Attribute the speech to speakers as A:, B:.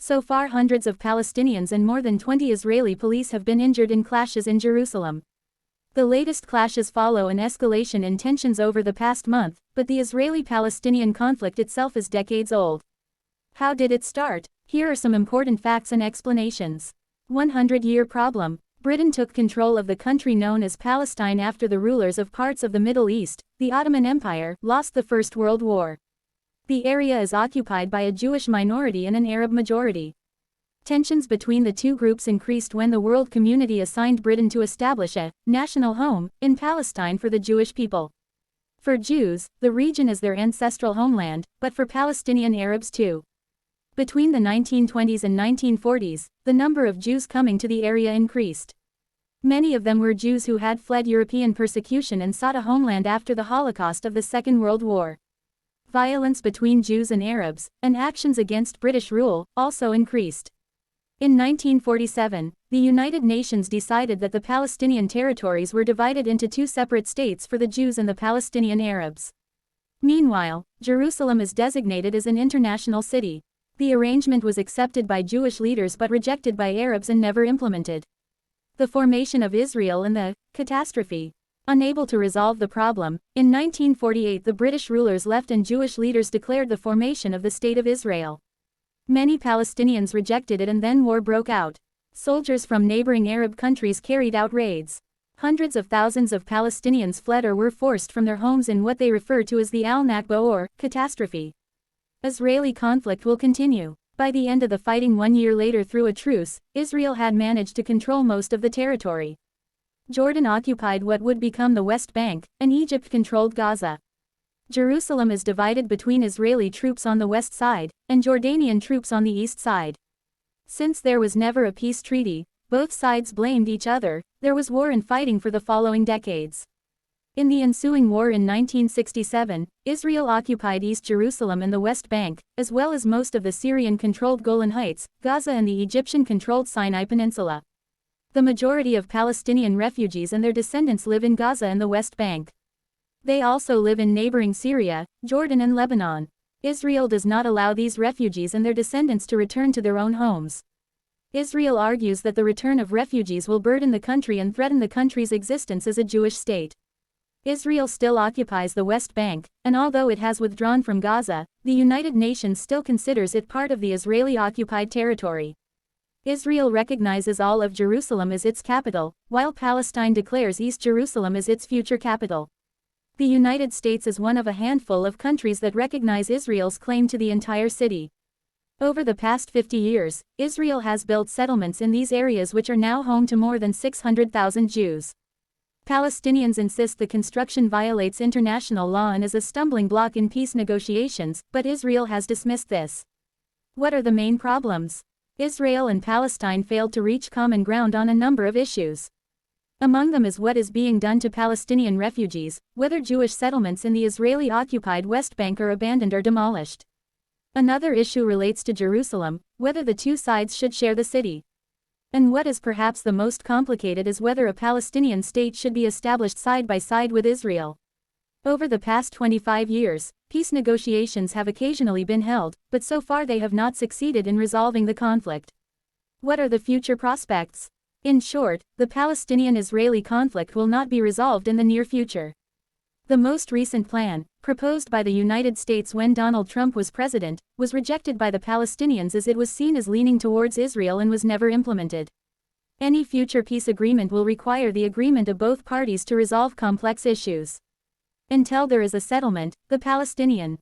A: So far, hundreds of Palestinians and more than 20 Israeli police have been injured in clashes in Jerusalem. The latest clashes follow an escalation in tensions over the past month, but the Israeli-Palestinian conflict itself is decades old. How did it start? Here are some important facts and explanations. 100-year problem. Britain took control of the country known as Palestine after the rulers of parts of the Middle East, the Ottoman Empire, lost the First World War. The area is occupied by a Jewish minority and an Arab majority. Tensions between the two groups increased when the world community assigned Britain to establish a national home in Palestine for the Jewish people. For Jews, the region is their ancestral homeland, but for Palestinian Arabs too. Between the 1920s and 1940s, the number of Jews coming to the area increased. Many of them were Jews who had fled European persecution and sought a homeland after the Holocaust of the Second World War. Violence between Jews and Arabs, and actions against British rule, also increased. In 1947, the United Nations decided that the Palestinian territories were divided into two separate states for the Jews and the Palestinian Arabs. Meanwhile, Jerusalem is designated as an international city. The arrangement was accepted by Jewish leaders but rejected by Arabs and never implemented. The formation of Israel and the catastrophe. Unable to resolve the problem, in 1948 the British rulers left and Jewish leaders declared the formation of the State of Israel. Many Palestinians rejected it and then war broke out. Soldiers from neighboring Arab countries carried out raids. Hundreds of thousands of Palestinians fled or were forced from their homes in what they refer to as the Al-Nakba or catastrophe. Israeli conflict will continue. By the end of the fighting 1 year later through a truce, Israel had managed to control most of the territory. Jordan occupied what would become the West Bank, and Egypt controlled Gaza. Jerusalem is divided between Israeli troops on the west side, and Jordanian troops on the east side. Since there was never a peace treaty, both sides blamed each other. There was war and fighting for the following decades. In the ensuing war in 1967, Israel occupied East Jerusalem and the West Bank, as well as most of the Syrian-controlled Golan Heights, Gaza and the Egyptian-controlled Sinai Peninsula. The majority of Palestinian refugees and their descendants live in Gaza and the West Bank. They also live in neighboring Syria, Jordan and Lebanon. Israel does not allow these refugees and their descendants to return to their own homes. Israel argues that the return of refugees will burden the country and threaten the country's existence as a Jewish state. Israel still occupies the West Bank, and although it has withdrawn from Gaza, the United Nations still considers it part of the Israeli-occupied territory. Israel recognizes all of Jerusalem as its capital, while Palestine declares East Jerusalem as its future capital. The United States is one of a handful of countries that recognize Israel's claim to the entire city. Over the past 50 years, Israel has built settlements in these areas which are now home to more than 600,000 Jews. Palestinians insist the construction violates international law and is a stumbling block in peace negotiations, but Israel has dismissed this. What are the main problems? Israel and Palestine failed to reach common ground on a number of issues. Among them is what is being done to Palestinian refugees, whether Jewish settlements in the Israeli-occupied West Bank are abandoned or demolished. Another issue relates to Jerusalem, whether the two sides should share the city. And what is perhaps the most complicated is whether a Palestinian state should be established side by side with Israel. Over the past 25 years, peace negotiations have occasionally been held, but so far they have not succeeded in resolving the conflict. What are the future prospects? In short, the Palestinian-Israeli conflict will not be resolved in the near future. The most recent plan, proposed by the United States when Donald Trump was president, was rejected by the Palestinians as it was seen as leaning towards Israel and was never implemented. Any future peace agreement will require the agreement of both parties to resolve complex issues. Until there is a settlement, the Palestinian